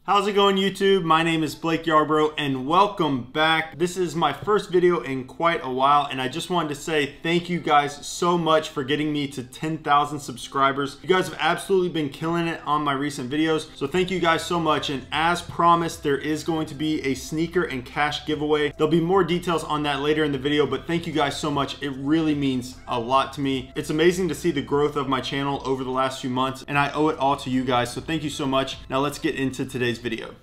How's it going, YouTube? My name is Blake Yarbrough and welcome back. This is my first video in quite a while and I just wanted to say thank you guys so much for getting me to 10,000 subscribers. You guys have absolutely been killing it on my recent videos, so thank you guys so much. And as promised, there is going to be a sneaker and cash giveaway. There'll be more details on that later in the video, but thank you guys so much. It really means a lot to me. It's amazing to see the growth of my channel over the last few months and I owe it all to you guys, so thank you so much. Now let's get into today's video.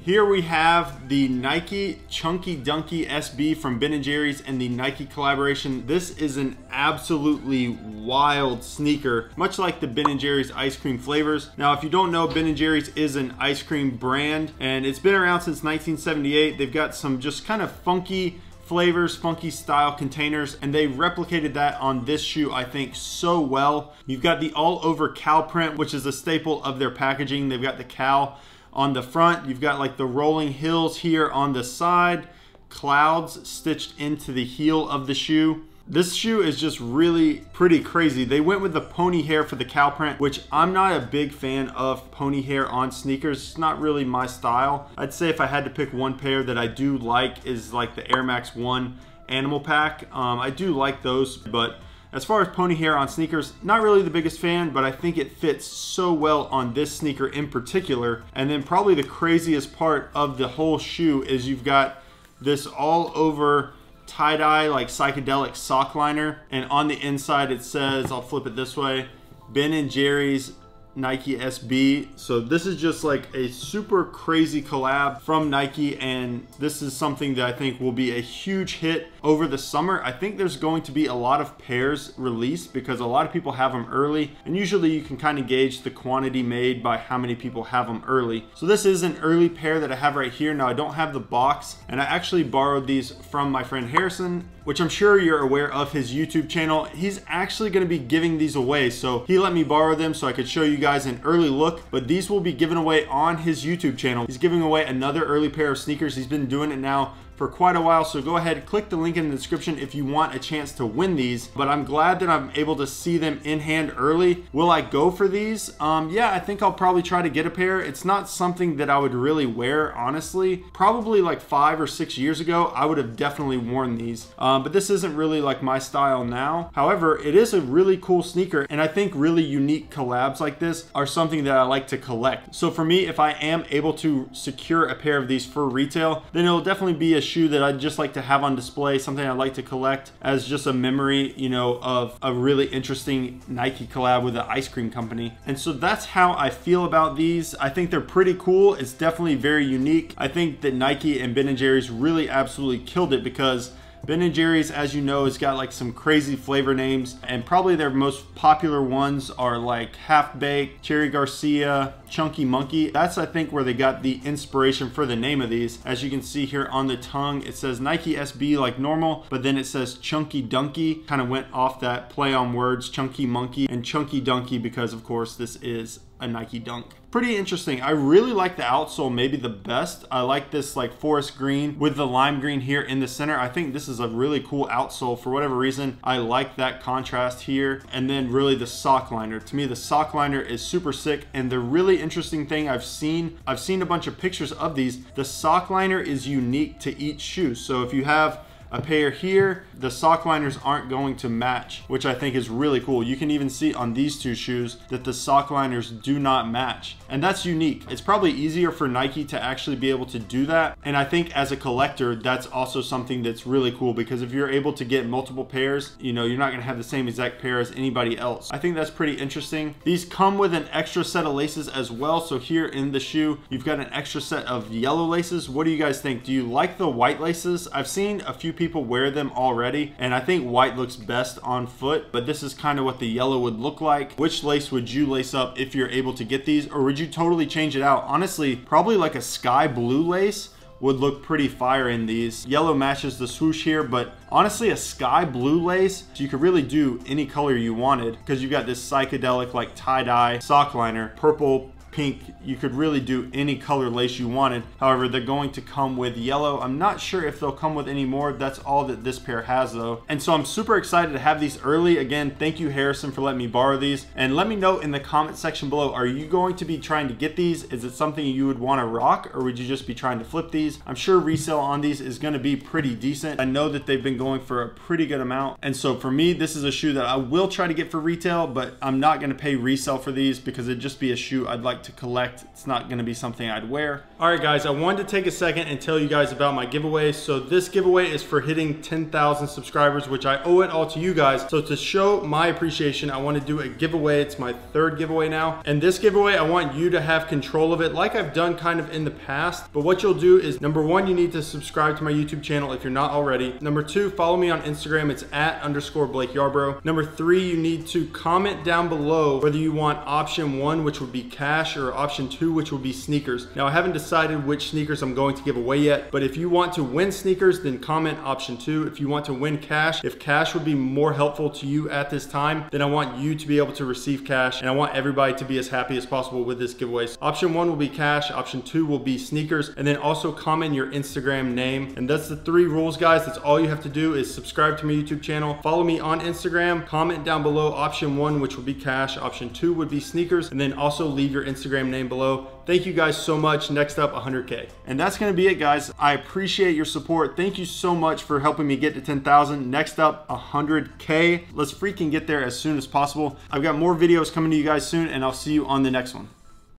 Here we have the Nike Chunky Dunky SB from Ben & Jerry's and the Nike collaboration. This is an absolutely wild sneaker, much like the Ben & Jerry's ice cream flavors. Now, if you don't know, Ben & Jerry's is an ice cream brand and it's been around since 1978. They've got some just kind of funky flavors, funky style containers, and they replicated that on this shoe, I think, so well. You've got the all over cow print, which is a staple of their packaging. They've got the cow on the front, you've got like the rolling hills here on the side, clouds stitched into the heel of the shoe. This shoe is just really pretty crazy. They went with the pony hair for the cow print, which I'm not a big fan of pony hair on sneakers. It's not really my style. I'd say if I had to pick one pair that I do like is like the Air Max 1 Animal Pack. I do like those, but as far as pony hair on sneakers, not really the biggest fan, but I think it fits so well on this sneaker in particular. And then probably the craziest part of the whole shoe is you've got this all over tie-dye like psychedelic sock liner. And on the inside it says, I'll flip it this way, Ben & Jerry's Nike SB. So this is just like a super crazy collab from Nike, and this is something that I think will be a huge hit over the summer. I think there's going to be a lot of pairs released because a lot of people have them early, and usually you can kind of gauge the quantity made by how many people have them early. So this is an early pair that I have right here. Now I don't have the box, and I actually borrowed these from my friend Harrison, which I'm sure you're aware of his YouTube channel. He's actually gonna be giving these away. So he let me borrow them so I could show you guys an early look, but these will be given away on his YouTube channel. He's giving away another early pair of sneakers. He's been doing it now for quite a while, so go ahead, click the link in the description if you want a chance to win these. But I'm glad that I'm able to see them in hand early. Will I go for these? Yeah, I think I'll probably try to get a pair. It's not something that I would really wear, honestly. Probably like 5 or 6 years ago, I would have definitely worn these. But this isn't really like my style now. However, it is a really cool sneaker, and I think really unique collabs like this are something that I like to collect. So for me, if I am able to secure a pair of these for retail, then it'll definitely be a shoe that I'd just like to have on display, something I'd like to collect as just a memory, you know, of a really interesting Nike collab with an ice cream company. And so that's how I feel about these. I think they're pretty cool. It's definitely very unique. I think that Nike and Ben & Jerry's really absolutely killed it because Ben & Jerry's, as you know, has got like some crazy flavor names, and probably their most popular ones are like Half Baked, Cherry Garcia, Chunky Monkey. That's, I think, where they got the inspiration for the name of these. As you can see here on the tongue, it says Nike SB like normal, but then it says Chunky Dunky. Kind of went off that play on words, Chunky Monkey and Chunky Dunky, because of course this is a Nike Dunk. Pretty interesting. I really like the outsole maybe the best. I like this like forest green with the lime green here in the center. I think this is a really cool outsole for whatever reason. I like that contrast here. And then really the sock liner. To me, the sock liner is super sick. And the really interesting thing I've seen a bunch of pictures of these. The sock liner is unique to each shoe. So if you have a pair here. The sock liners aren't going to match, which I think is really cool. You can even see on these two shoes that the sock liners do not match. And that's unique. It's probably easier for Nike to actually be able to do that. And I think as a collector, that's also something that's really cool, because if you're able to get multiple pairs, you know, you're not gonna have the same exact pair as anybody else. I think that's pretty interesting. These come with an extra set of laces as well. So here in the shoe, you've got an extra set of yellow laces. What do you guys think? Do you like the white laces? I've seen a few people wear them already, and I think white looks best on foot, but this is kind of what the yellow would look like. Which lace would you lace up if you're able to get these, or would you totally change it out? Honestly, probably like a sky blue lace would look pretty fire in these. Yellow matches the swoosh here, but honestly a sky blue lace, you could really do any color you wanted, because you've got this psychedelic like tie-dye sock liner, purple, pink, you could really do any color lace you wanted. However, they're going to come with yellow. I'm not sure if they'll come with any more. That's all that this pair has though. And so I'm super excited to have these early. Again, thank you Harrison for letting me borrow these. And let me know in the comment section below, are you going to be trying to get these? Is it something you would want to rock, or would you just be trying to flip these? I'm sure resale on these is going to be pretty decent. I know that they've been going for a pretty good amount. And so for me, this is a shoe that I will try to get for retail, but I'm not going to pay resale for these because it'd just be a shoe I'd like to collect. It's not going to be something I'd wear. All right guys, I wanted to take a second and tell you guys about my giveaway. So this giveaway is for hitting 10,000 subscribers, which I owe it all to you guys. So to show my appreciation, I want to do a giveaway. It's my third giveaway now. And this giveaway, I want you to have control of it like I've done kind of in the past. But what you'll do is, number one, you need to subscribe to my YouTube channel if you're not already. Number two, follow me on Instagram. It's @_Blake Yarbrough. Number three, you need to comment down below whether you want option one, which would be cash, or option two, which would be sneakers. Now I haven't decided which sneakers I'm going to give away yet, but if you want to win sneakers, then comment option two. If you want to win cash, if cash would be more helpful to you at this time, then I want you to be able to receive cash, and I want everybody to be as happy as possible with this giveaway. So option one will be cash, option two will be sneakers, and then also comment your Instagram name. And that's the three rules, guys. That's all you have to do is subscribe to my YouTube channel, follow me on Instagram, comment down below option one, which would be cash, option two would be sneakers, and then also leave your Instagram name below. Thank you guys so much. Next up, 100K. And that's gonna be it, guys. I appreciate your support. Thank you so much for helping me get to 10,000. Next up, 100K. Let's freaking get there as soon as possible. I've got more videos coming to you guys soon, and I'll see you on the next one.